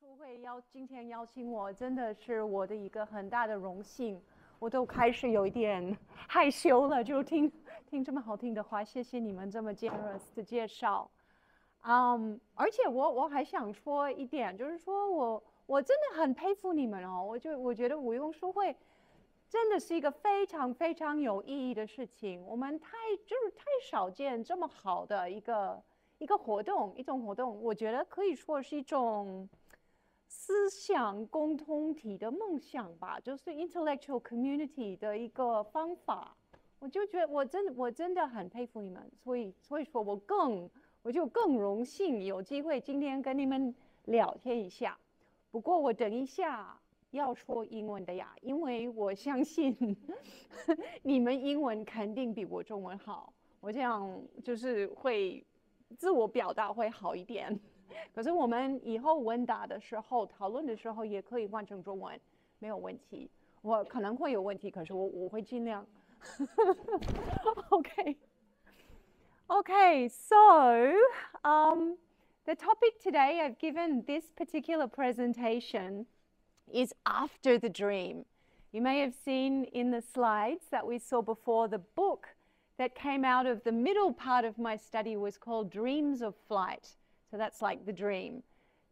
书会今天邀请我，真的是我的一个很大的荣幸。我都开始有一点害羞了，就听这么好听的话，谢谢你们这么 generous 的介绍。而且我还想说一点，就是说我真的很佩服你们哦。我觉得无用书会真的是一个非常非常有意义的事情。我们太少见这么好的一种活动，我觉得可以说是一种思想共同体的梦想吧，就是 intellectual community 的一个方法。我就觉得我真的很佩服你们，所以说我就更荣幸有机会今天跟你们聊天一下。不过我等一下要说英文的呀，因为我相信你们英文肯定比我中文好，我这样就是会自我表达会好一点。可是我们以后问答的时候、讨论的时候也可以换成中文，没有问题。我可能会有问题，可是我会尽量。Okay, so the topic today I've given this particular presentation is after the dream. You may have seen in the slides that we saw before, the book that came out of the middle part of my study was called Dreams of Flight. So that's like the dream.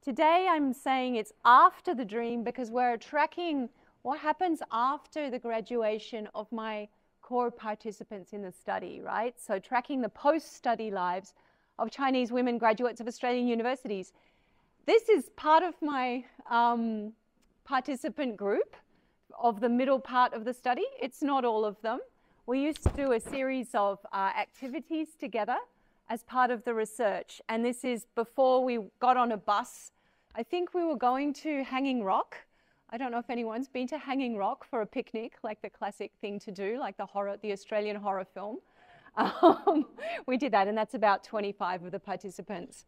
Today I'm saying it's after the dream because we're tracking what happens after the graduation of my core participants in the study, right? So tracking the post-study lives of Chinese women graduates of Australian universities. This is part of my participant group of the middle part of the study. It's not all of them. We used to do a series of activities together as part of the research. And this is before we got on a bus. I think we were going to Hanging Rock. I don't know if anyone's been to Hanging Rock for a picnic, like the classic thing to do, like the Australian horror film. We did that, and that's about 25 of the participants.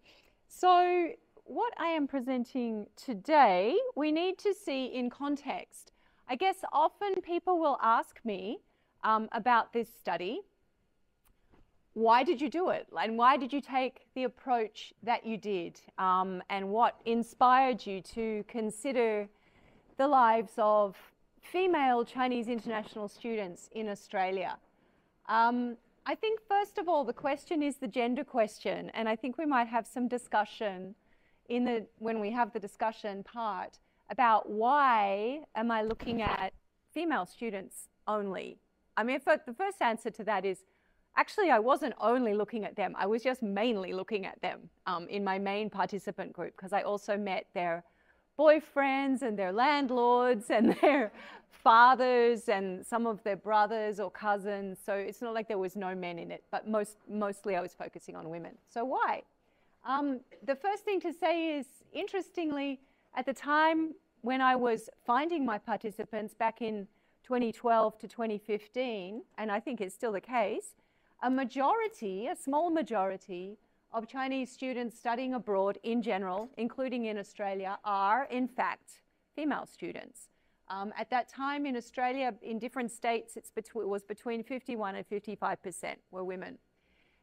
So what I am presenting today, we need to see in context. I guess often people will ask me about this study. Why did you do it? And why did you take the approach that you did? And what inspired you to consider the lives of female Chinese international students in Australia? I think first of all, the question is the gender question. And I think we might have some discussion when we have the discussion part about why am I looking at female students only? I mean, the first answer to that is, actually, I wasn't only looking at them. I was just mainly looking at them in my main participant group because I also met their boyfriends and their landlords and their fathers and some of their brothers or cousins. So it's not like there was no men in it, but mostly I was focusing on women. So why? The first thing to say is, interestingly, at the time when I was finding my participants back in 2012 to 2015, and I think it's still the case, a small majority of Chinese students studying abroad in general, including in Australia, are in fact female students. At that time in Australia, in different states, it was between 51 and 55% were women.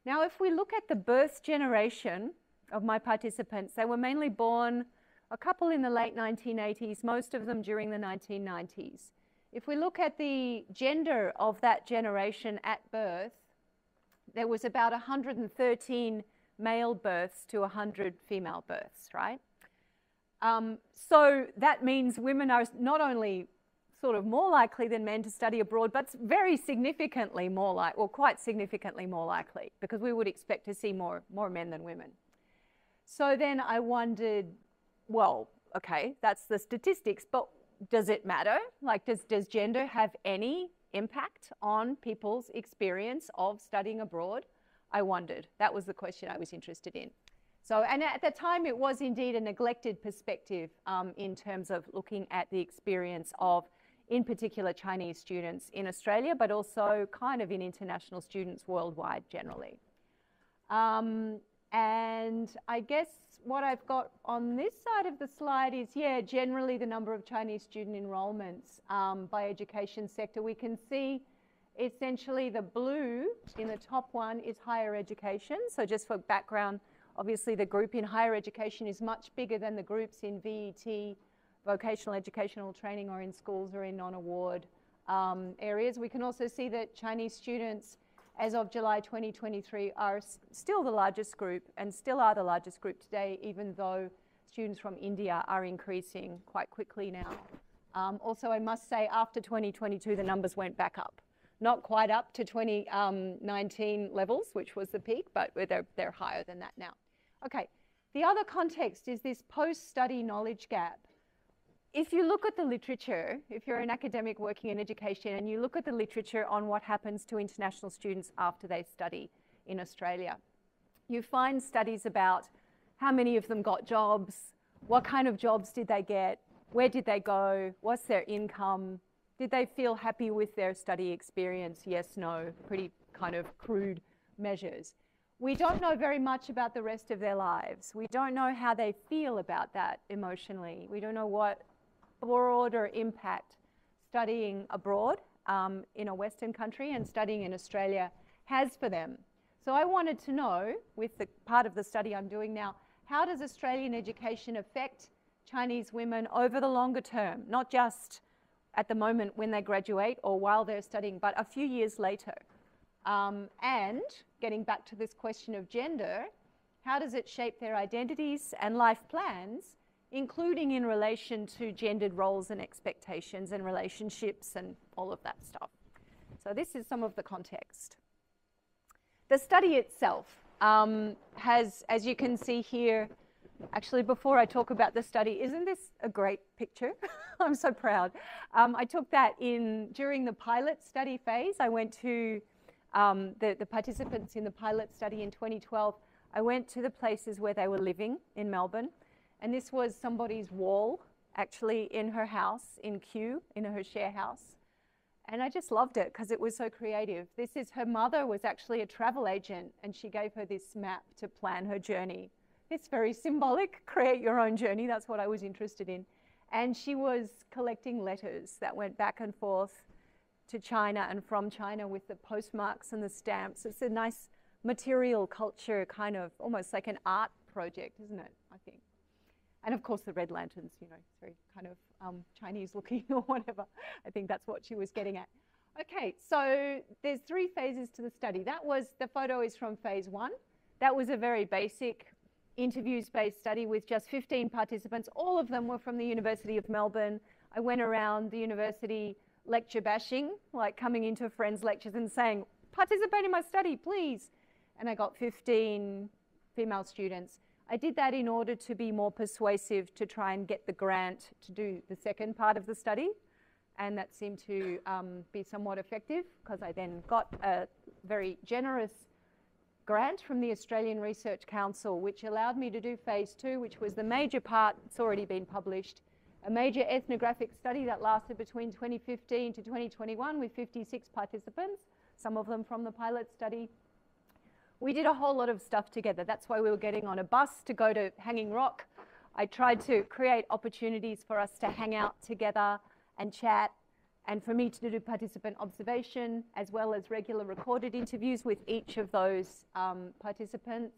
Now, if we look at the birth generation of my participants, they were mainly born, a couple in the late 1980s, most of them during the 1990s. If we look at the gender of that generation at birth, there was about 113 male births to 100 female births, right? So that means women are not only sort of more likely than men to study abroad, but very significantly more quite significantly more likely, because we would expect to see more men than women. So then I wondered, well, okay, that's the statistics, but does it matter? Like, does gender have any impact on people's experience of studying abroad? I wondered. That was the question I was interested in. So, and at the time it was indeed a neglected perspective in terms of looking at the experience of, in particular, Chinese students in Australia, but also kind of in international students worldwide generally. And I guess what I've got on this side of the slide is, yeah, generally the number of Chinese student enrollments by education sector. We can see essentially the blue in the top one is higher education. So just for background, Obviously, the group in higher education is much bigger than the groups in VET, vocational educational training, or in schools or in non-award areas. We can also see that Chinese students, as of July 2023, are still the largest group and still are the largest group today, even though students from India are increasing quite quickly now. Also, I must say, after 2022, the numbers went back up. Not quite up to 2019 levels, which was the peak, but they're higher than that now. Okay, the other context is this post-study knowledge gap. If you look at the literature, if you're an academic working in education, and you look at the literature on what happens to international students after they study in Australia, you find studies about how many of them got jobs, what kind of jobs did they get, where did they go, what's their income, did they feel happy with their study experience, yes, no, pretty kind of crude measures. We don't know very much about the rest of their lives. We don't know how they feel about that emotionally. We don't know what broader impact studying abroad in a Western country and studying in Australia has for them. So I wanted to know, with the part of the study I'm doing now, how does Australian education affect Chinese women over the longer term, not just at the moment when they graduate or while they're studying, but a few years later? And getting back to this question of gender, how does it shape their identities and life plans, including in relation to gendered roles and expectations and relationships and all of that stuff? So this is some of the context. The study itself has, as you can see here, actually, before I talk about the study, isn't this a great picture? I'm so proud. I took that during the pilot study phase. I went to the participants in the pilot study in 2012. I went to the places where they were living in Melbourne. And this was somebody's wall, actually, in her house, in Kew, in her share house. And I just loved it because it was so creative. Her mother was actually a travel agent, and she gave her this map to plan her journey. It's very symbolic, create your own journey. That's what I was interested in. And she was collecting letters that went back and forth to China and from China with the postmarks and the stamps. It's a nice material culture, kind of almost like an art project, isn't it, I think? And of course the red lanterns, you know, it's very kind of Chinese looking or whatever. I think that's what she was getting at. Okay, so there's 3 phases to the study. The photo is from phase 1. That was a very basic interviews-based study with just 15 participants. All of them were from the University of Melbourne. I went around the university lecture bashing, like coming into friends' lectures and saying, participate in my study, please. And I got 15 female students. I did that in order to be more persuasive to try and get the grant to do the second part of the study. And that seemed to be somewhat effective because I then got a very generous grant from the Australian Research Council, which allowed me to do phase 2, which was the major part. It's already been published. A major ethnographic study that lasted between 2015 to 2021 with 56 participants, some of them from the pilot study. We did a whole lot of stuff together. That's why we were getting on a bus to go to Hanging Rock. I tried to create opportunities for us to hang out together and chat, and for me to do participant observation, as well as regular recorded interviews with each of those participants.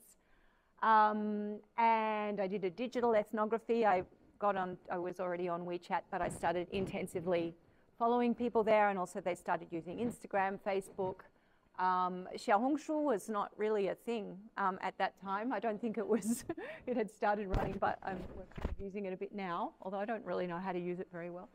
And I did a digital ethnography. I was already on WeChat, but I started intensively following people there, and also they started using Instagram, Facebook. Xiaohongshu was not really a thing at that time. I don't think it was, it had started running, but we're kind of using it a bit now, although I don't really know how to use it very well.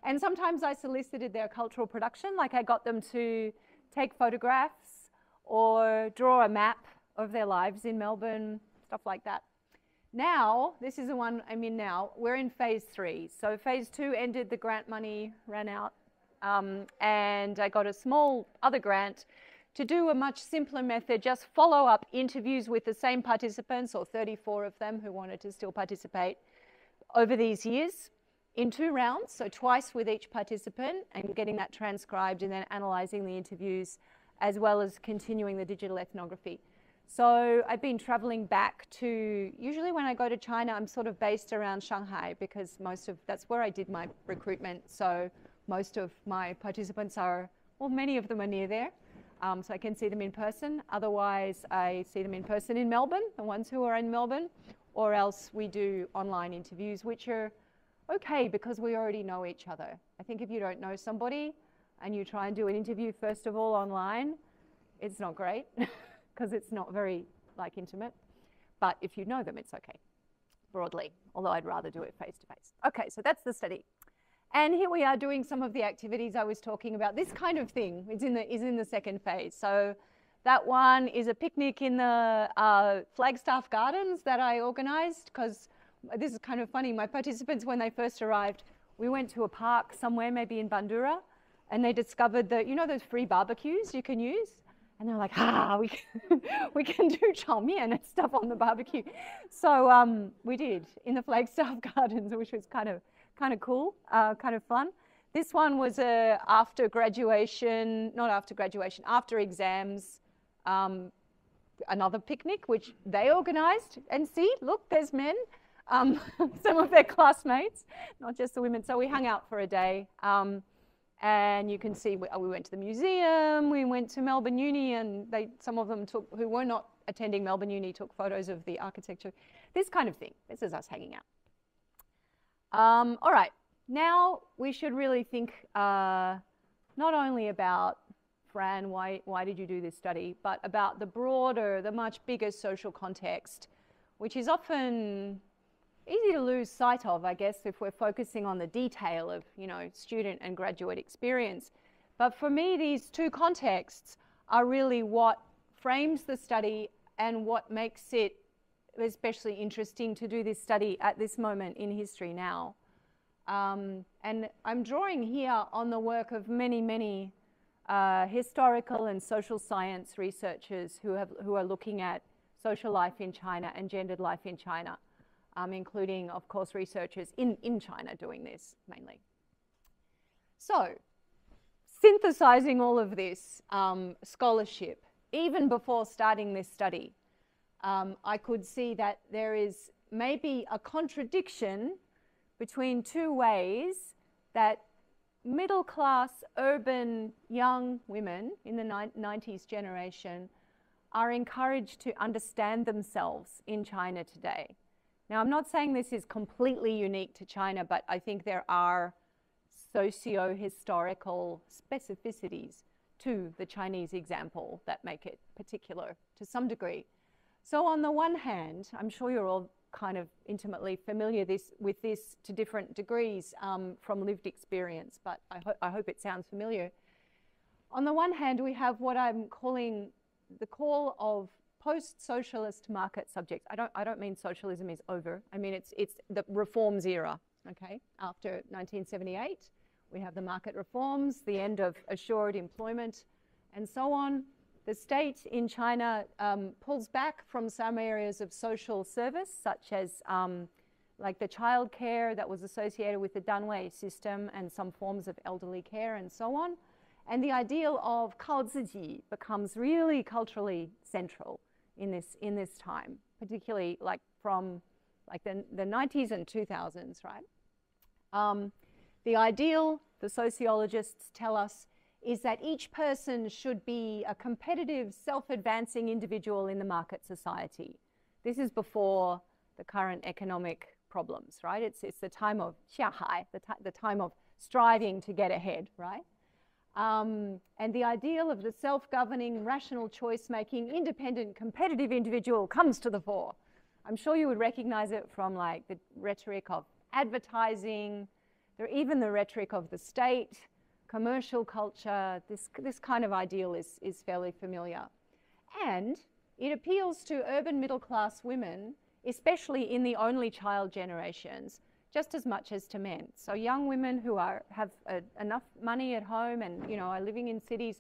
And sometimes I solicited their cultural production, like I got them to take photographs or draw a map of their lives in Melbourne, stuff like that. Now, this is the one I'm in now, we're in phase 3. So phase 2 ended, the grant money ran out. And I got a small other grant to do a much simpler method, just follow up interviews with the same participants, or 34 of them who wanted to still participate, over these years in 2 rounds, so twice with each participant, and getting that transcribed and then analysing the interviews, as well as continuing the digital ethnography. So I've been travelling back to, usually when I go to China, I'm sort of based around Shanghai because that's where I did my recruitment. So most of my participants are, well, many of them are near there. so I can see them in person. Otherwise, I see them in person in Melbourne, the ones who are in Melbourne, or else we do online interviews, which are okay because we already know each other. I think if you don't know somebody and you try and do an interview first of all online, it's not great because it's not very intimate. But if you know them, it's okay, broadly, although I'd rather do it face to face. Okay, so that's the study. And here we are doing some of the activities I was talking about. This kind of thing is in the second phase. So that one is a picnic in the Flagstaff Gardens that I organized, because this is kind of funny. My participants, when they first arrived, we went to a park somewhere, maybe in Bandura, and they discovered that, you know, those free barbecues you can use? And they're like, we can do chow mein and stuff on the barbecue. So we did in the Flagstaff Gardens, which was kind of cool, kind of fun. This one was after exams, another picnic, which they organized. And see, look, there's men, some of their classmates, not just the women. So we hung out for a day. And you can see we went to the museum, we went to Melbourne Uni, and some of them who were not attending Melbourne Uni took photos of the architecture. This kind of thing. This is us hanging out. All right, now we should really think not only about, Fran, why did you do this study, but about the broader, the much bigger social context, which is often easy to lose sight of, I guess, if we're focusing on the detail of, you know, student and graduate experience. But for me, these two contexts are really what frames the study and what makes it especially interesting to do this study at this moment in history now. And I'm drawing here on the work of many historical and social science researchers who are looking at social life in China and gendered life in China. Including, of course, researchers in China doing this mainly. So, synthesizing all of this scholarship, even before starting this study, I could see that there is maybe a contradiction between two ways that middle-class, urban, young women in the 90s generation are encouraged to understand themselves in China today. Now, I'm not saying this is completely unique to China, but I think there are socio-historical specificities to the Chinese example that make it particular to some degree. So on the one hand, I'm sure you're all kind of intimately familiar with this to different degrees from lived experience, but I hope it sounds familiar. On the one hand, we have what I'm calling the call of post-socialist market subjects. I don't mean socialism is over. I mean it's the reforms era. Okay, after 1978, we have the market reforms, the end of assured employment, and so on. The state in China pulls back from some areas of social service, such as like the child care that was associated with the Danwei system and some forms of elderly care and so on. And the ideal of 靠自己 becomes really culturally central in this time, particularly like from like the 90s and 2000s, right? The ideal, the sociologists tell us, is that each person should be a competitive, self-advancing individual in the market society. This is before the current economic problems, right? It's the time of 下海, the time of striving to get ahead, right? And the ideal of the self-governing, rational choice-making, independent, competitive individual comes to the fore. I'm sure you would recognize it from like the rhetoric of advertising, even the rhetoric of the state, commercial culture. This kind of ideal is fairly familiar. And it appeals to urban middle-class women, especially in the only child generations, just as much as to men. So young women who have enough money at home and, you know, are living in cities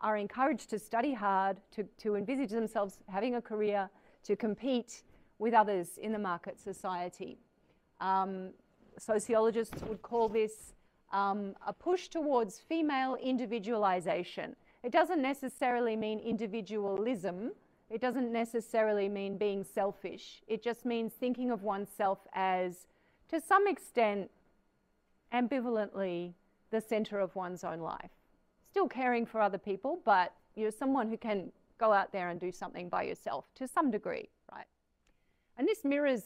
are encouraged to study hard, to envisage themselves having a career, to compete with others in the market society. Sociologists would call this a push towards female individualization. It doesn't necessarily mean individualism. It doesn't necessarily mean being selfish. It just means thinking of oneself as, to some extent, ambivalently, the center of one's own life. Still caring for other people, but, you're someone who can go out there and do something by yourself to some degree, right? And this mirrors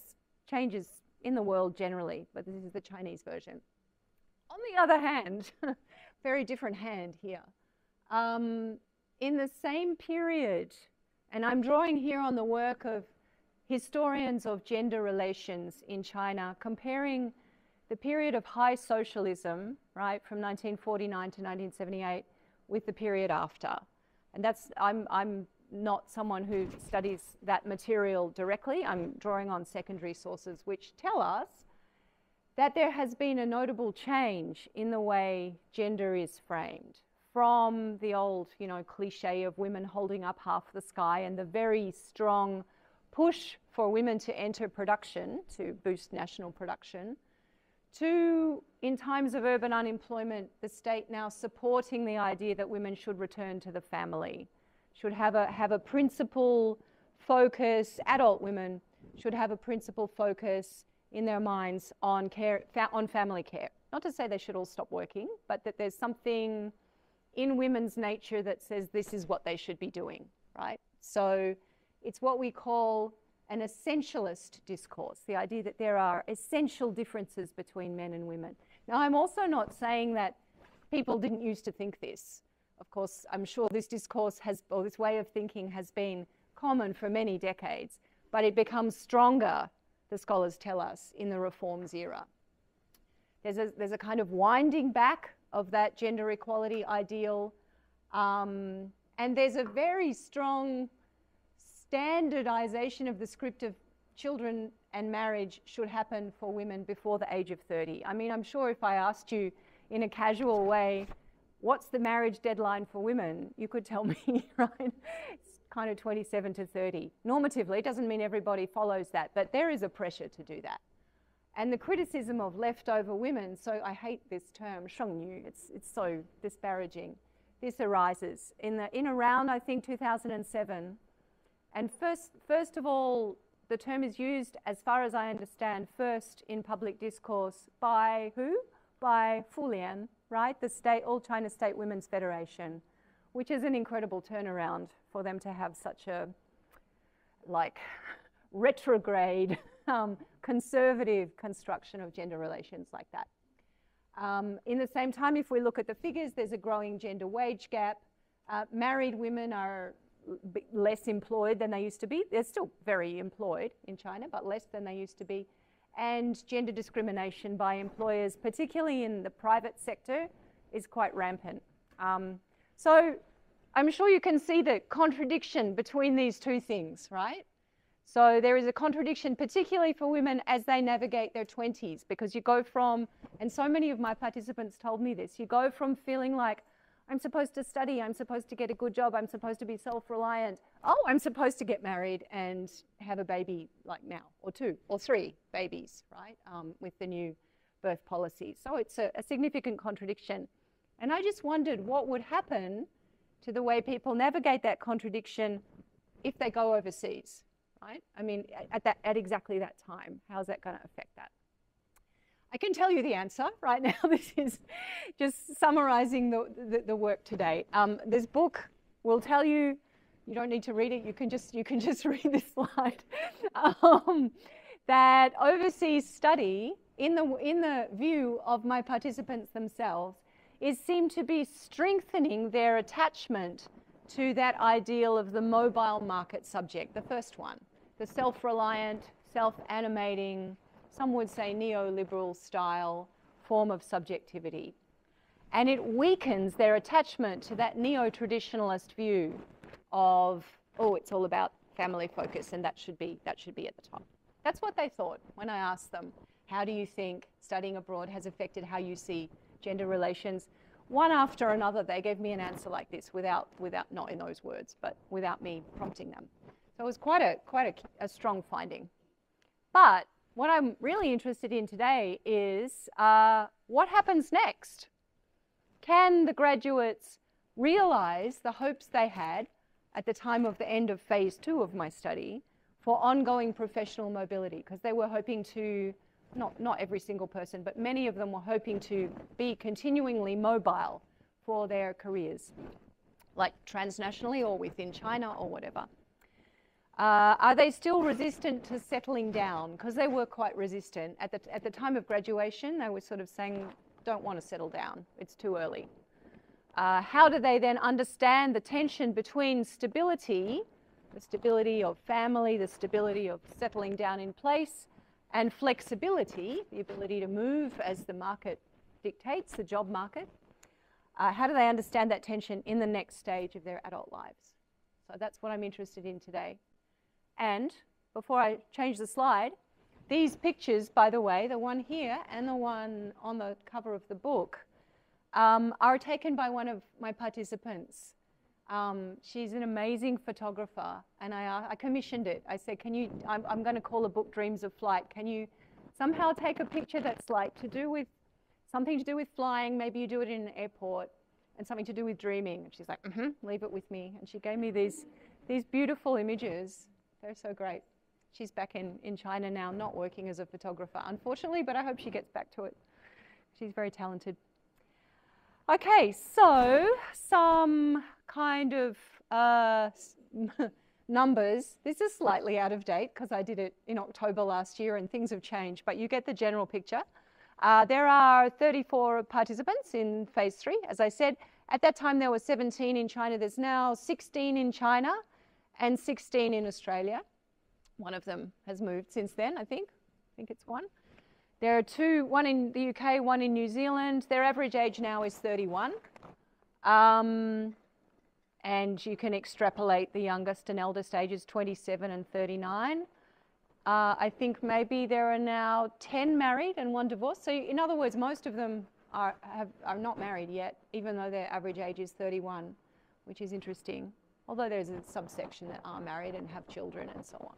changes in the world generally, but this is the Chinese version. On the other hand, very different hand here. In the same period, and I'm drawing here on the work of historians of gender relations in China, comparing the period of high socialism, right, from 1949 to 1978, with the period after. And that's, I'm not someone who studies that material directly. I'm drawing on secondary sources which tell us that there has been a notable change in the way gender is framed, from the old, you know, cliche of women holding up half the sky and the very strong push for women to enter production to boost national production, to, in times of urban unemployment, the state now supporting the idea that women should return to the family, should have a principal focus, adult women should have a principal focus in their minds on care, on family care. Not to say they should all stop working, but that there's something in women's nature that says this is what they should be doing, right? So it's what we call an essentialist discourse, the idea that there are essential differences between men and women. Now, I'm also not saying that people didn't used to think this. Of course, I'm sure this discourse has, or this way of thinking has been common for many decades, but it becomes stronger, the scholars tell us, in the reforms era. There's a kind of winding back of that gender equality ideal, and there's a very strong standardization of the script of children and marriage should happen for women before the age of 30. I mean, I'm sure if I asked you in a casual way, what's the marriage deadline for women? You could tell me, right? It's kind of 27 to 30. Normatively, it doesn't mean everybody follows that, but there is a pressure to do that. And the criticism of leftover women, so I hate this term, 剩女, it's so disparaging. This arises in around, I think, 2007. And first of all, the term is used, as far as I understand, first in public discourse by who? By Fulian, right? The state, All China State Women's Federation, which is an incredible turnaround for them to have such a, like, retrograde, conservative construction of gender relations like that. In the same time, if we look at the figures, there's a growing gender wage gap. Married women are less employed than they used to be. They're still very employed in China, but less than they used to be. And gender discrimination by employers, particularly in the private sector, is quite rampant. So I'm sure you can see the contradiction between these two things, right? So there is a contradiction, particularly for women as they navigate their 20s, because you go from, and so many of my participants told me this, you go from feeling like, I'm supposed to study, I'm supposed to get a good job, I'm supposed to be self-reliant. Oh, I'm supposed to get married and have a baby like now, or 2 or 3 babies, right, with the new birth policy. So it's a significant contradiction. And I just wondered what would happen to the way people navigate that contradiction if they go overseas, right? I mean, at exactly that time, how's that going to affect that? I can tell you the answer right now. This is just summarizing the work today. This book will tell you, you don't need to read it, you can just read this slide, that overseas study, in the view of my participants themselves, is seen to be strengthening their attachment to that ideal of the mobile market subject, the first one, the self-reliant, self-animating, some would say neoliberal style form of subjectivity. And it weakens their attachment to that neo-traditionalist view of, oh, it's all about family focus and that should be at the top. That's what they thought when I asked them, how do you think studying abroad has affected how you see gender relations? One after another, they gave me an answer like this without not in those words, but without me prompting them. So it was quite a strong finding. But what I'm really interested in today is what happens next? Can the graduates realize the hopes they had at the time of the end of phase 2 of my study for ongoing professional mobility? Because they were hoping to, not every single person, but many of them were hoping to be continuingly mobile for their careers. like transnationally or within China or whatever. Are they still resistant to settling down? Because they were quite resistant. At the time of graduation, they were sort of saying, don't want to settle down. It's too early. How do they then understand the tension between stability, the stability of family, the stability of settling down in place, and flexibility, the ability to move as the market dictates, the job market? How do they understand that tension in the next stage of their adult lives? So that's what I'm interested in today. And before I change the slide, these pictures, by the way, the one here and the one on the cover of the book, are taken by one of my participants. She's an amazing photographer, and I commissioned it. I said, can you, I'm going to call the book Dreams of Flight. Can you somehow take a picture that's like something to do with flying, maybe you do it in an airport, and something to do with dreaming? And she's like, leave it with me. And she gave me these beautiful images. They're so great. She's back in China now, not working as a photographer, unfortunately, but I hope she gets back to it. She's very talented. Okay, so some kind of numbers. This is slightly out of date because I did it in October last year and things have changed, but you get the general picture. There are 34 participants in phase 3. As I said, at that time there were 17 in China. There's now 16 in China and 16 in Australia. One of them has moved since then, I think. I think it's one. There are two, one in the UK, one in New Zealand. Their average age now is 31. And you can extrapolate the youngest and eldest ages, 27 and 39. I think maybe there are now 10 married and 1 divorced. So in other words, most of them are not married yet, even though their average age is 31, which is interesting. Although there's a subsection that are married and have children and so on.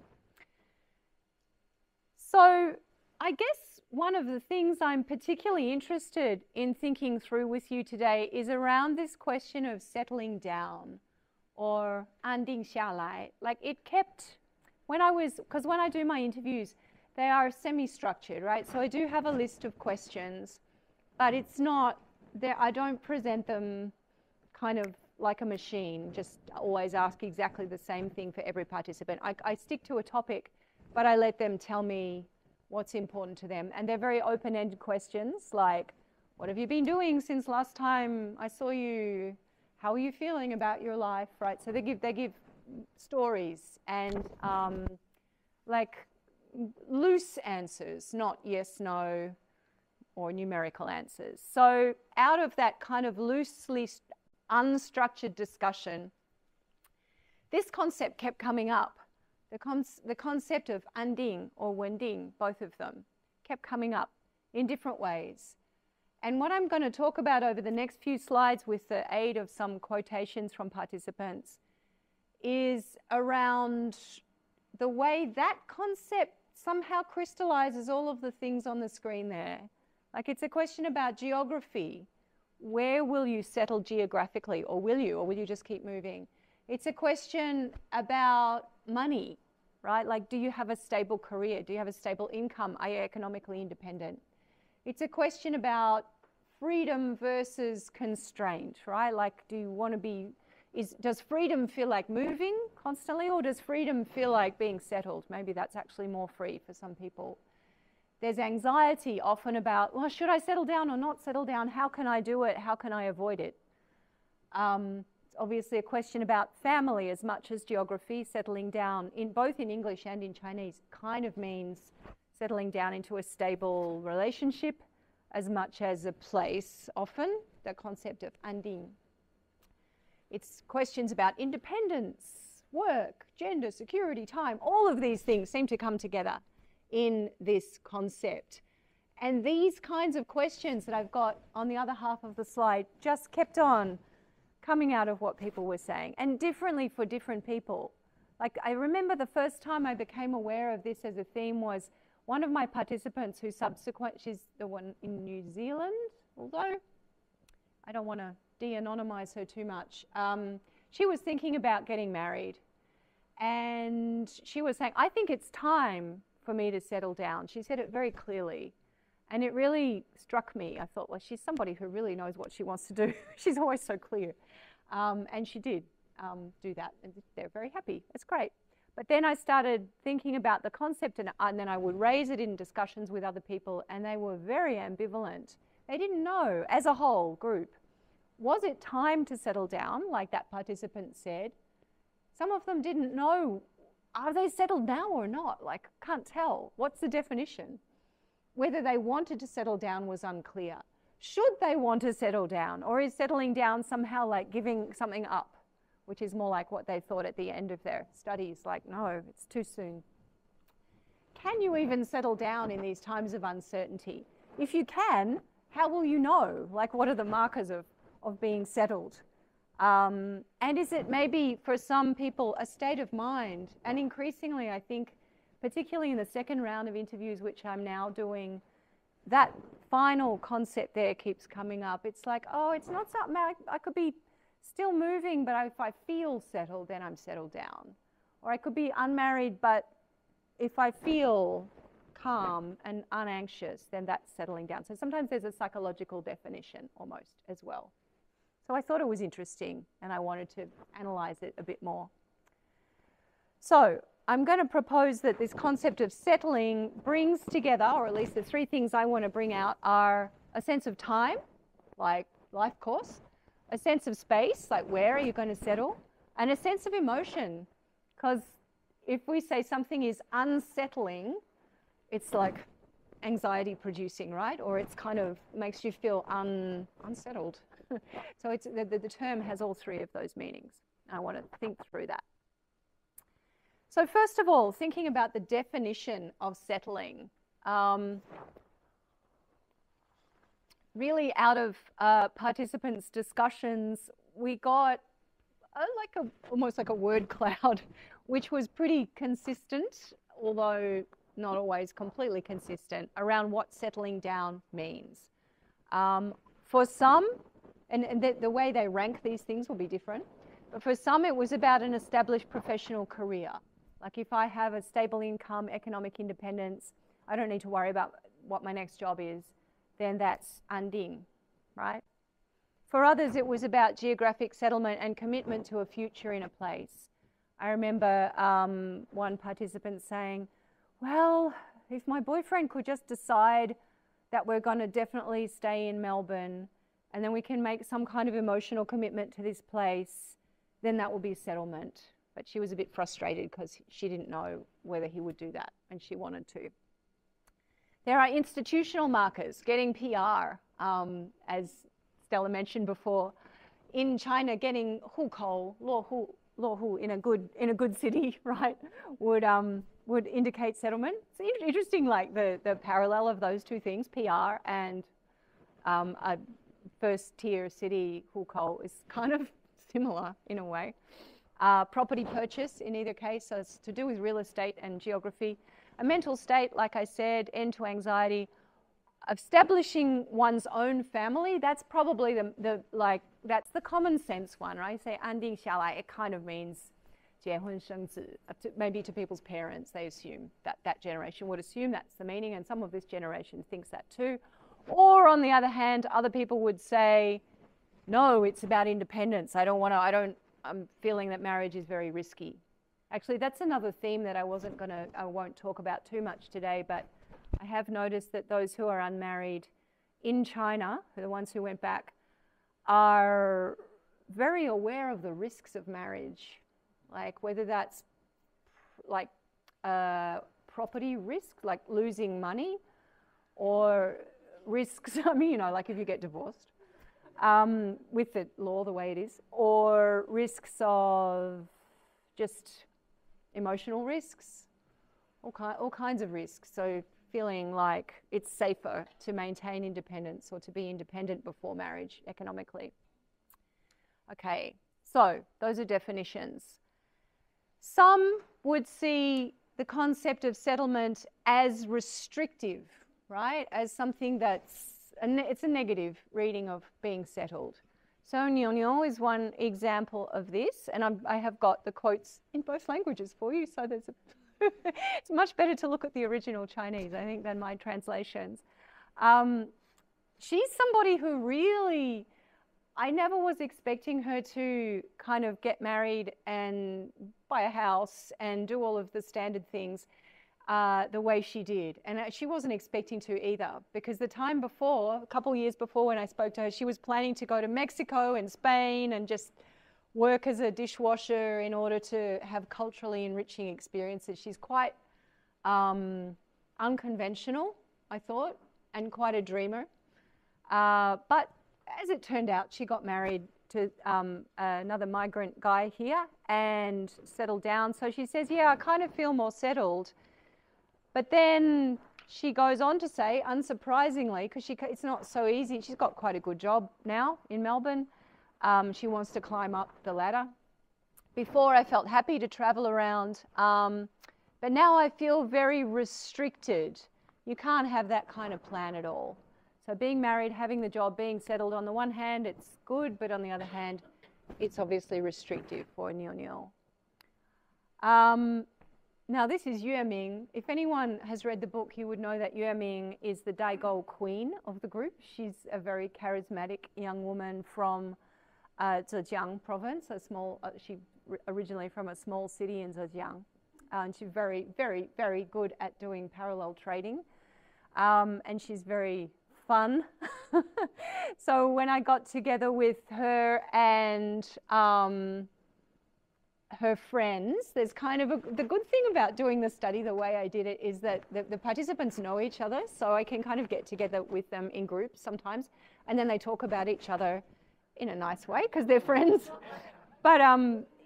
So I guess one of the things I'm particularly interested in thinking through with you today is around this question of settling down or 安定下来. Like it kept, because when I do my interviews, they are semi-structured, right? So I do have a list of questions, but it's not, I don't present them kind of like a machine, just always ask exactly the same thing for every participant. I stick to a topic, but I let them tell me what's important to them. And they're very open-ended questions like, what have you been doing since last time I saw you? How are you feeling about your life, right? So they give stories and like loose answers, not yes, no, or numerical answers. So out of that kind of loosely unstructured discussion, this concept kept coming up. The concept of anding or wending, both of them, kept coming up in different ways. And what I'm going to talk about over the next few slides with the aid of some quotations from participants is around the way that concept somehow crystallizes all of the things on the screen there. Like it's a question about geography. Where will you settle geographically, or will you just keep moving? It's a question about money, right? Like, do you have a stable career? Do you have a stable income? Are you economically independent? It's a question about freedom versus constraint, right? Like, do you want to be, does freedom feel like moving constantly, or does freedom feel like being settled? Maybe that's actually more free for some people. There's anxiety often about, well, should I settle down or not settle down? How can I do it? How can I avoid it? It's obviously a question about family as much as geography. Settling down, both in English and in Chinese, kind of means settling down into a stable relationship as much as a place, often, the concept of anding. It's questions about independence, work, gender, security, time. All of these things seem to come together in this concept. And these kinds of questions that I've got on the other half of the slide just kept on coming out of what people were saying, and differently for different people. Like, I remember the first time I became aware of this as a theme was one of my participants who she's the one in New Zealand, although I don't want to de-anonymize her too much. She was thinking about getting married, and she was saying, I think it's time for me to settle down. She said it very clearly, and it really struck me. I thought, well, she's somebody who really knows what she wants to do. She's always so clear. And she did do that, and they're very happy. It's great. But then I started thinking about the concept, and then I would raise it in discussions with other people, and they were very ambivalent. They didn't know, as a whole group, was it time to settle down, like that participant said? Some of them didn't know, are they settled now or not? Like, can't tell. What's the definition? Whether they wanted to settle down was unclear. Should they want to settle down, or is settling down somehow like giving something up, which is more like what they thought at the end of their studies, like, no, it's too soon. Can you even settle down in these times of uncertainty? If you can, how will you know? Like, what are the markers of being settled? And is it maybe for some people a state of mind? And increasingly, I think, particularly in the second round of interviews, which I'm now doing, that final concept there keeps coming up. It's like, oh, it's not something, I could be still moving, but if I feel settled, then I'm settled down. Or I could be unmarried, but if I feel calm and unanxious, then that's settling down. So sometimes there's a psychological definition almost as well. So I thought it was interesting, and I wanted to analyze it a bit more. So I'm going to propose that this concept of settling brings together, or at least the three things I want to bring out are a sense of time, like life course, a sense of space, like where are you going to settle, and a sense of emotion, because if we say something is unsettling, it's like anxiety producing, right? Or it's kind of makes you feel unsettled. So it's, the term has all three of those meanings. I want to think through that. So first of all, thinking about the definition of settling. Really out of participants' discussions, we got almost like a word cloud, which was pretty consistent, although not always completely consistent, around what settling down means. For some, and the way they rank these things will be different, but for some it was about an established professional career. Like if I have a stable income, economic independence, I don't need to worry about what my next job is, then that's anding, right? For others, it was about geographic settlement and commitment to a future in a place. I remember one participant saying, well, if my boyfriend could just decide that we're going to definitely stay in Melbourne and then we can make some kind of emotional commitment to this place, then that will be settlement. But she was a bit frustrated because she didn't know whether he would do that, and she wanted to. There are institutional markers, getting PR, as Stella mentioned before. In China, getting 户口, 落户 in a good city, right, would indicate settlement. It's interesting, like the parallel of those two things, PR and a first-tier city 户口 is kind of similar in a way. Property purchase in either case, so it's to do with real estate and geography. A mental state, like I said, end to anxiety. Establishing one's own family, that's probably that's the common sense one, right? Say 安定下来, it kind of means 结婚生子. Maybe to people's parents, they assume that generation would assume that's the meaning, and some of this generation thinks that too. Or on the other hand, other people would say, no, it's about independence. I'm feeling that marriage is very risky. Actually, that's another theme that I won't talk about too much today, but I have noticed that those who are unmarried in China, the ones who went back, are very aware of the risks of marriage, like whether that's like property risk, like losing money, or risks, I mean, like if you get divorced, with the law the way it is, or risks of just emotional risks, all kinds of risks. So feeling like it's safer to maintain independence or to be independent before marriage economically. Okay, so those are definitions. Some would see the concept of settlement as restrictive, right? As something it's a negative reading of being settled. So Nyonyo is one example of this, and I have got the quotes in both languages for you, so there's it's much better to look at the original Chinese, I think, than my translations. She's somebody who really I never was expecting her to kind of get married and buy a house and do all of the standard things the way she did. And she wasn't expecting to either, because the time before, a couple of years before when I spoke to her, she was planning to go to Mexico and Spain and just work as a dishwasher in order to have culturally enriching experiences. She's quite unconventional, I thought, and quite a dreamer. But as it turned out, she got married to another migrant guy here and settled down. So she says, yeah, I kind of feel more settled. But then she goes on to say, unsurprisingly, because it's not so easy, she's got quite a good job now in Melbourne. She wants to climb up the ladder. Before, I felt happy to travel around, but now I feel very restricted. You can't have that kind of plan at all. So being married, having the job, being settled, on the one hand, it's good, but on the other hand, it's obviously restrictive for Niu. Now, this is Yue Ming. If anyone has read the book, you would know that Yue Ming is the Daigou queen of the group. She's a very charismatic young woman from Zhejiang province, a small, she originally from a small city in Zhejiang. And she's very, very, very good at doing parallel trading. And she's very fun. So when I got together with her and her friends, there's kind of the good thing about doing the study the way I did it is that the participants know each other, so I can kind of get together with them in groups sometimes, and then they talk about each other in a nice way because they're friends. But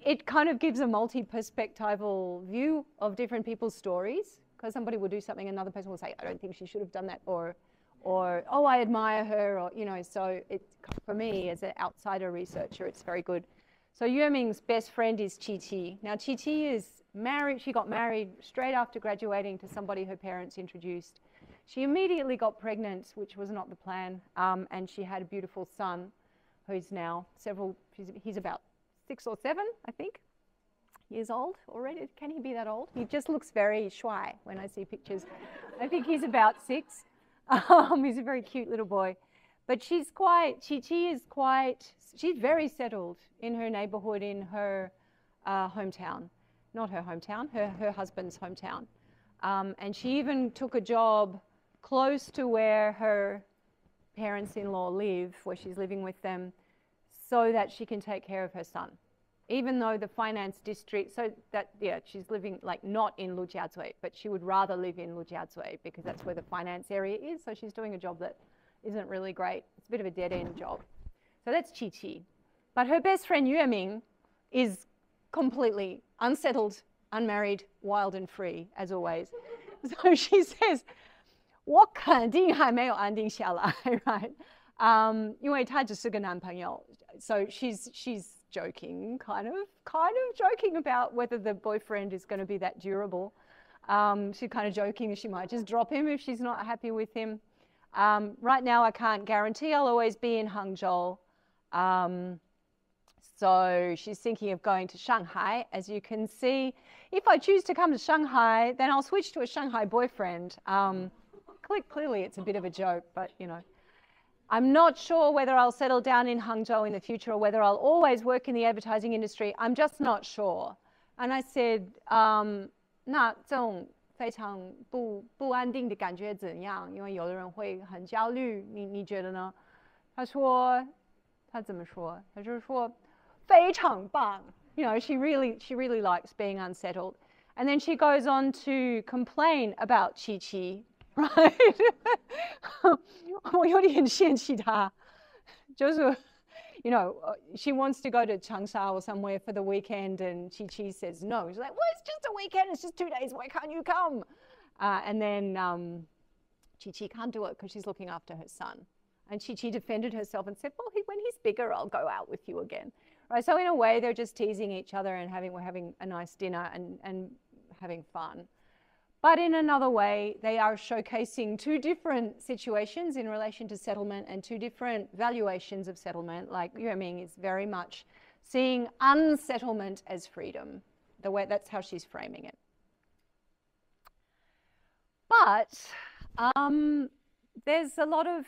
it kind of gives a multi-perspectival view of different people's stories, because somebody will do something, another person will say, I don't think she should have done that, or oh, I admire her, or, you know, so it, for me as an outsider researcher, it's very good. So Yue Ming's best friend is Qi Qi. Now Qi Qi is married, she got married straight after graduating to somebody her parents introduced. She immediately got pregnant, which was not the plan, and she had a beautiful son who's now he's about 6 or 7, I think, years old already. Can he be that old? He just looks very shy when I see pictures. I think he's about 6. He's a very cute little boy. But she's very settled in her neighborhood, in her hometown. Not her hometown, her husband's hometown. And she even took a job close to where her parents-in-law live, where she's living with them, so that she can take care of her son. Even though the finance district, so that, yeah, she's living like not in Lujiazui, but she would rather live in Lujiazui because that's where the finance area is. So she's doing a job that isn't really great. It's a bit of a dead-end job. So that's Qi Qi. But her best friend Yue Ming is completely unsettled, unmarried, wild and free, as always. So she says, 我肯定还没有安定下来, right? 因为她只是个男朋友. So she's joking, kind of joking about whether the boyfriend is going to be that durable. She's kind of joking she might just drop him if she's not happy with him. Right now, I can't guarantee I'll always be in Hangzhou. So she's thinking of going to Shanghai. As you can see, if I choose to come to Shanghai, then I'll switch to a Shanghai boyfriend. Clearly, it's a bit of a joke, but, you know. I'm not sure whether I'll settle down in Hangzhou in the future or whether I'll always work in the advertising industry. I'm just not sure. And I said, 那这种非常不安定的感觉怎样？因为有的人会很焦虑，你觉得呢？他说，他怎么说？他就是说非常棒。You know, she really likes being unsettled. And then she goes on to complain about Qi Qi, right? 我有点嫌弃她，就是 you know, she wants to go to Changsha or somewhere for the weekend, and Qi Qi says no. She's like, well, it's just a weekend, it's just 2 days, why can't you come? And then Qi Qi can't do it because she's looking after her son. And Qi Qi defended herself and said, well, when he's bigger, I'll go out with you again. Right? So in a way, they're just teasing each other and we're having a nice dinner and having fun. But in another way, they are showcasing 2 different situations in relation to settlement and 2 different valuations of settlement. Like Yue Ming is very much seeing unsettlement as freedom. That's how she's framing it. But there's a lot of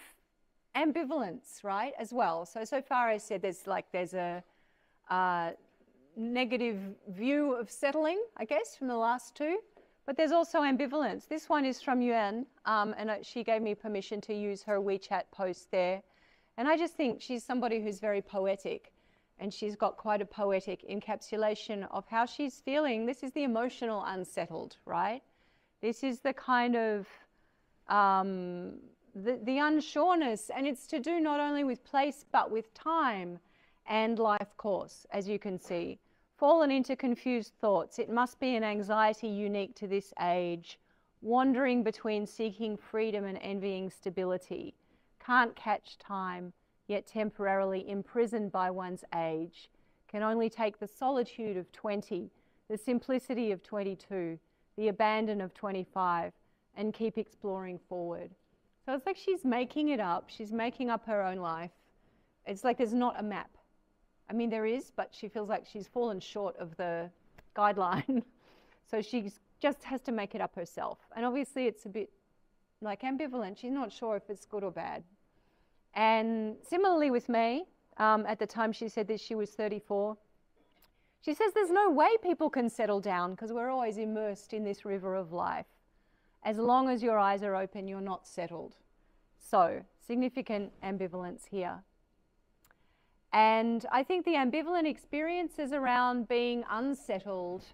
ambivalence, right, as well. So far I said there's a negative view of settling, I guess, from the last two, but there's also ambivalence. This one is from Yuan, and she gave me permission to use her WeChat post there. And I just think she's somebody who's very poetic, and she's got quite a poetic encapsulation of how she's feeling. This is the emotional unsettled, right? This is the kind of the unsureness, and it's to do not only with place but with time and life course, as you can see. Fallen into confused thoughts. It must be an anxiety unique to this age, wandering between seeking freedom and envying stability. Can't catch time, yet temporarily imprisoned by one's age. Can only take the solitude of 20, the simplicity of 22, the abandon of 25, and keep exploring forward. So it's like she's making it up. She's making up her own life. It's like there's not a map. I mean, there is, but she feels like she's fallen short of the guideline. So she just has to make it up herself. And obviously it's a bit like ambivalent. She's not sure if it's good or bad. And similarly with me, at the time she said this, she was 34. She says there's no way people can settle down because we're always immersed in this river of life. As long as your eyes are open, you're not settled. So, significant ambivalence here. And I think the ambivalent experiences around being unsettled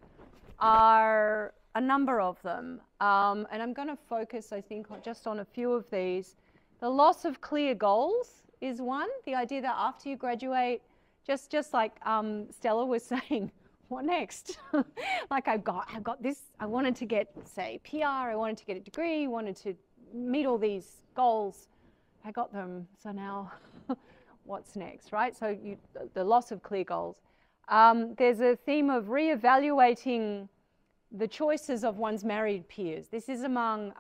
are a number of them. And I'm going to focus, I think, just on a few of these. The loss of clear goals is one. The idea that after you graduate, just like Stella was saying, what next? Like I've got this, I wanted to get, say, PR, I wanted to get a degree, wanted to meet all these goals. I got them, so now what's next, right? So the loss of clear goals. There's a theme of reevaluating the choices of one's married peers. This is among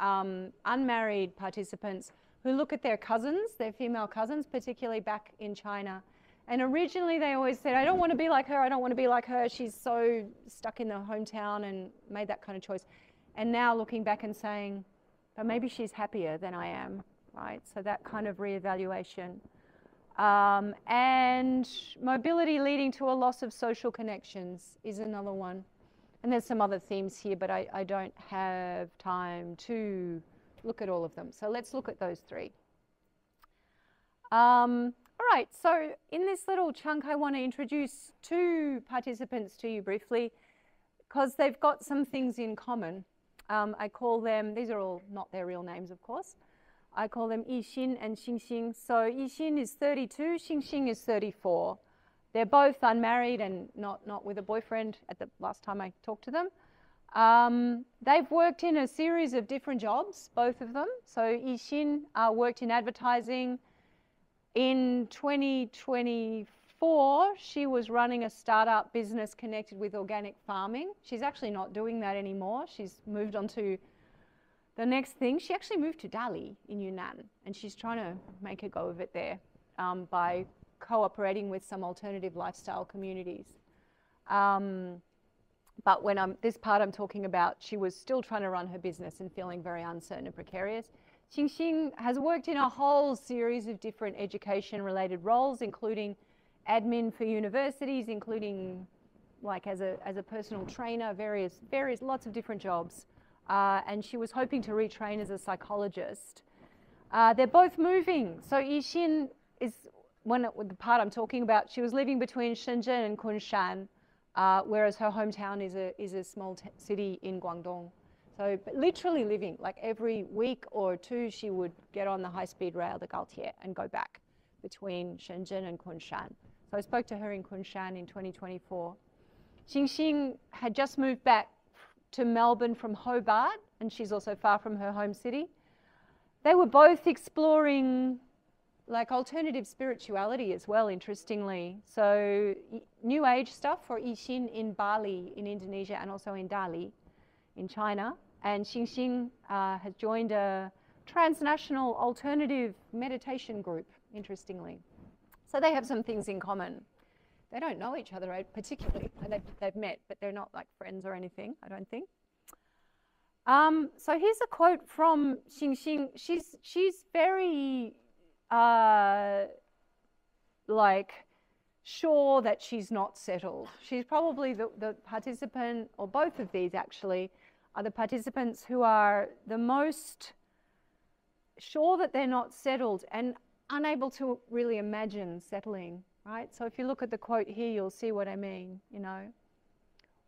unmarried participants who look at their cousins, their female cousins, particularly back in China. And originally they always said, I don't want to be like her, I don't want to be like her. She's so stuck in the hometown and made that kind of choice. And now looking back and saying, but maybe she's happier than I am, right? So that kind of reevaluation. And mobility leading to a loss of social connections is another one. And there's some other themes here, but I don't have time to look at all of them. So let's look at those three. All right, so in this little chunk, I want to introduce two participants to you briefly because they've got some things in common. I call them, these are all not their real names, of course. I call them Yixin and Xingxing. So Yixin is 32, Xingxing is 34. They're both unmarried and not with a boyfriend at the last time I talked to them. They've worked in a series of different jobs, both of them. So Yixin worked in advertising. In 2024, she was running a startup business connected with organic farming. She's actually not doing that anymore. She's moved on to the next thing. She actually moved to Dali in Yunnan, and she's trying to make a go of it there by cooperating with some alternative lifestyle communities. But when this part I'm talking about, she was still trying to run her business and feeling very uncertain and precarious. Xingxing has worked in a whole series of different education-related roles, including admin for universities, including like as a personal trainer, various lots of different jobs. And she was hoping to retrain as a psychologist. They're both moving. So Yixin is the part I'm talking about. She was living between Shenzhen and Kunshan, whereas her hometown is a small city in Guangdong. So but literally living, like every week or two, she would get on the high-speed rail, the Gaotie, and go back between Shenzhen and Kunshan. So I spoke to her in Kunshan in 2024. Xingxing had just moved back to Melbourne from Hobart, and she's also far from her home city. They were both exploring like alternative spirituality as well, interestingly. So New Age stuff for Yixin in Bali, in Indonesia, and also in Dali, in China. And Xingxing has joined a transnational alternative meditation group, interestingly. So they have some things in common. They don't know each other particularly. They've met, but they're not like friends or anything, I don't think. So here's a quote from Xingxing. She's very like sure that she's not settled. She's probably the participant, or both of these actually, are the participants who are the most sure that they're not settled and unable to really imagine settling, right? So if you look at the quote here, you'll see what I mean, you know.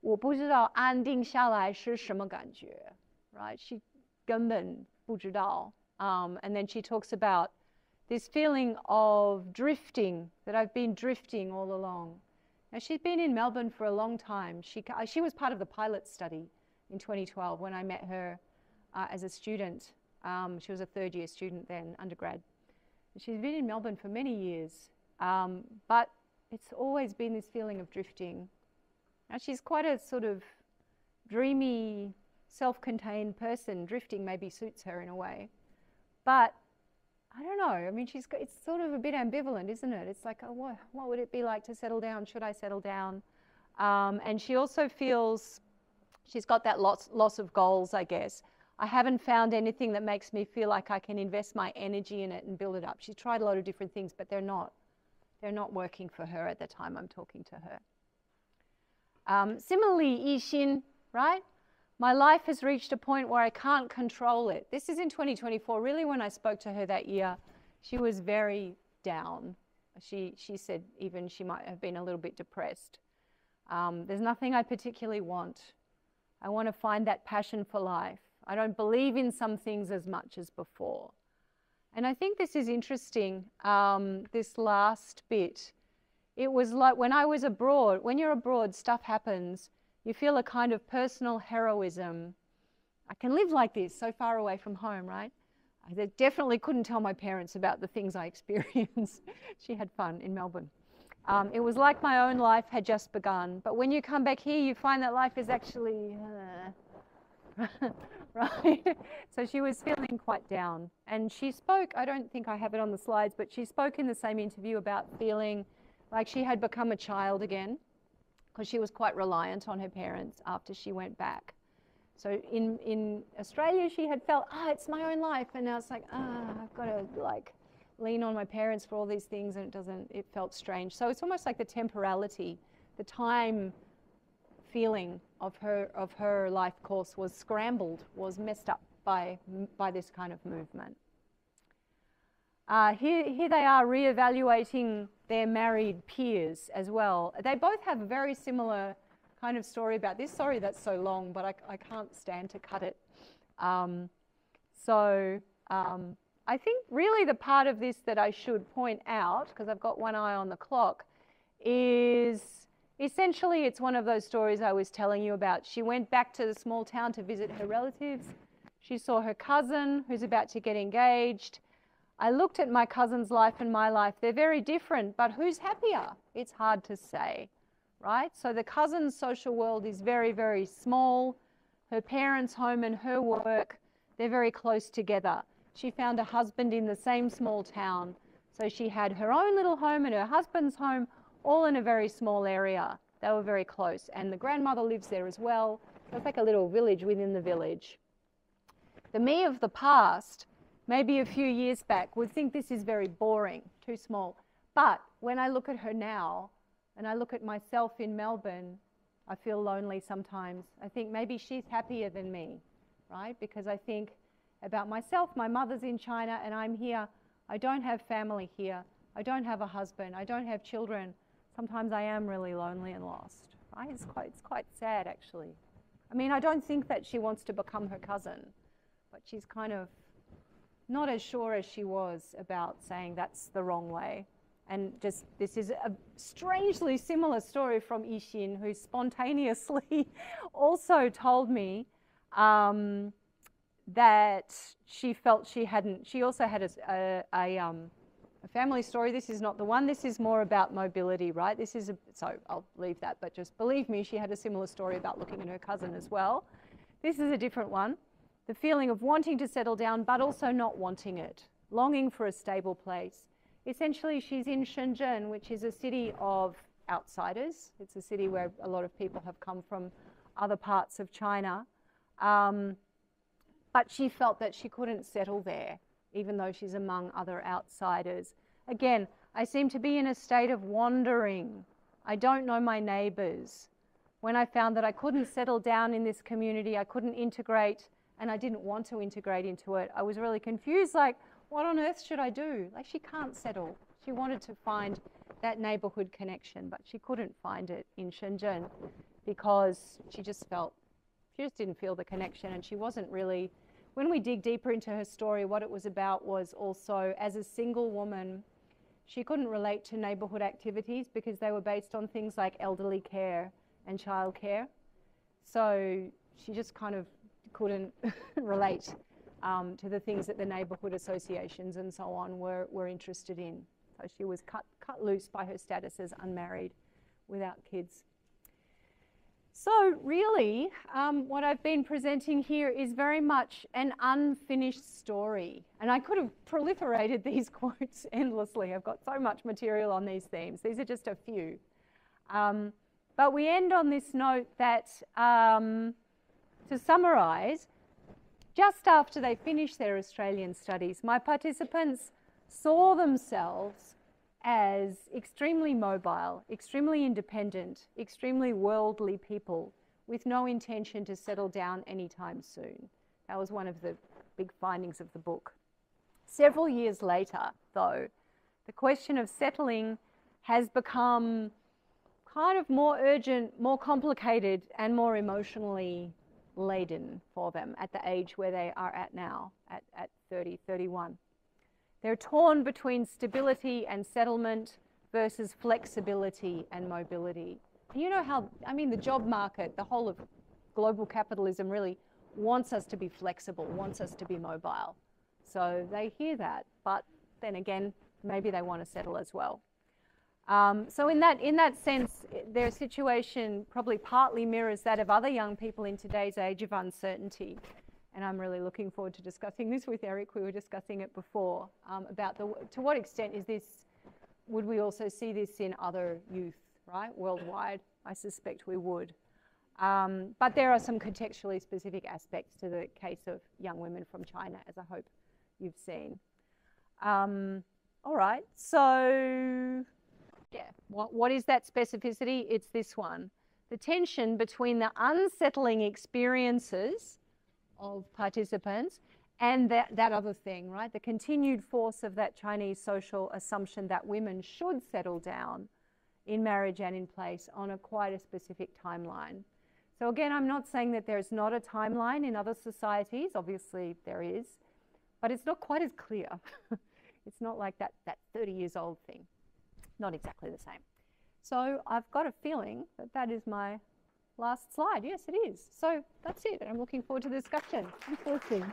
我不知道安定下来是什么感觉, right? She 根本不知道. And then she talks about this feeling of drifting, that I've been drifting all along. Now, she's been in Melbourne for a long time. She was part of the pilot study in 2012 when I met her as a student. She was a third-year student then, undergrad. She's been in Melbourne for many years, but it's always been this feeling of drifting. Now, she's quite a sort of dreamy, self-contained person. Drifting maybe suits her in a way. But I don't know. I mean, it's sort of a bit ambivalent, isn't it? It's like, oh, what would it be like to settle down? Should I settle down? And she also feels she's got that loss of goals, I guess. I haven't found anything that makes me feel like I can invest my energy in it and build it up. She's tried a lot of different things, but they're not working for her at the time I'm talking to her. Similarly, Yixin, right? My life has reached a point where I can't control it. This is in 2024. Really, when I spoke to her that year, she was very down. She said even she might have been a little bit depressed. There's nothing I particularly want. I want to find that passion for life. I don't believe in some things as much as before. And I think this is interesting, this last bit. It was like when I was abroad, when you're abroad, stuff happens. You feel a kind of personal heroism. I can live like this, so far away from home, right? I definitely couldn't tell my parents about the things I experienced. She had fun in Melbourne. It was like my own life had just begun. But when you come back here, you find that life is actually, right? So she was feeling quite down. And she spoke, I don't think I have it on the slides, but she spoke in the same interview about feeling like she had become a child again, because she was quite reliant on her parents after she went back. So in Australia, she had felt, it's my own life. And now it's like, I've got to like lean on my parents for all these things, and it felt strange. So it's almost like the temporality, the time feeling of her life course was scrambled, was messed up by this kind of movement. Here they are reevaluating their married peers as well. They both have a very similar kind of story about this. Sorry that's so long, but I can't stand to cut it. I think really the part of this that I should point out, because I've got one eye on the clock, is essentially it's one of those stories I was telling you about. She went back to the small town to visit her relatives. She saw her cousin who's about to get engaged. I looked at my cousin's life and my life. They're very different, but who's happier? It's hard to say, right? So the cousin's social world is very, very small. Her parents' home and her work, they're very close together. She found a husband in the same small town. So she had her own little home and her husband's home, all in a very small area. They were very close. And the grandmother lives there as well. So it's like a little village within the village. The me of the past, maybe a few years back, would think this is very boring, too small. But when I look at her now, and I look at myself in Melbourne, I feel lonely sometimes. I think maybe she's happier than me, right? Because I think about myself. My mother's in China and I'm here. I don't have family here. I don't have a husband. I don't have children. Sometimes I am really lonely and lost, right? It's quite sad, actually. I mean, I don't think that she wants to become her cousin, but she's kind of not as sure as she was about saying that's the wrong way. And just this is a strangely similar story from Yixin, who spontaneously also told me that she felt she also had a family story. This is not the one. This is more about mobility, right? So I'll leave that, but just believe me, she had a similar story about looking at her cousin as well. This is a different one. The feeling of wanting to settle down, but also not wanting it, longing for a stable place. Essentially, she's in Shenzhen, which is a city of outsiders. It's a city where a lot of people have come from other parts of China. But she felt that she couldn't settle there. even though she's among other outsiders. Again, I seem to be in a state of wandering. I don't know my neighbours. When I found that I couldn't settle down in this community, I couldn't integrate, and I didn't want to integrate into it, I was really confused, like, what on earth should I do? Like, she can't settle. She wanted to find that neighbourhood connection, but she couldn't find it in Shenzhen because she just didn't feel the connection, and she wasn't really, when we dig deeper into her story, what it was about was also, as a single woman, she couldn't relate to neighbourhood activities because they were based on things like elderly care and childcare. So she just kind of couldn't relate to the things that the neighbourhood associations and so on were interested in. So she was cut loose by her status as unmarried without kids. So really, what I've been presenting here is very much an unfinished story. And I could have proliferated these quotes endlessly. I've got so much material on these themes. These are just a few. But we end on this note that, to summarise, just after they finished their Australian studies, my participants saw themselves as extremely mobile, extremely independent, extremely worldly people with no intention to settle down anytime soon. That was one of the big findings of the book. Several years later, though, the question of settling has become kind of more urgent, more complicated, and more emotionally laden for them at the age where they are at now, at 30, 31. They're torn between stability and settlement versus flexibility and mobility. You know how, I mean, the job market, the whole of global capitalism really wants us to be flexible, wants us to be mobile. So they hear that, but then again, maybe they want to settle as well. So in that sense, their situation probably partly mirrors that of other young people in today's age of uncertainty. And I'm really looking forward to discussing this with Eric. We were discussing it before, about to what extent is this, would we also see this in other youth, right, worldwide? I suspect we would. But there are some contextually specific aspects to the case of young women from China, as I hope you've seen. All right, so yeah, what is that specificity? It's this one. The tension between the unsettling experiences of participants and that other thing, right? The continued force of that Chinese social assumption that women should settle down in marriage and in place on quite a specific timeline. So again, I'm not saying that there's not a timeline in other societies. Obviously there is, but it's not quite as clear. It's not like that 30 years old thing. Not exactly the same. So I've got a feeling that is my last slide. Yes, it is. So that's it. I'm looking forward to the discussion. Thanks for listening.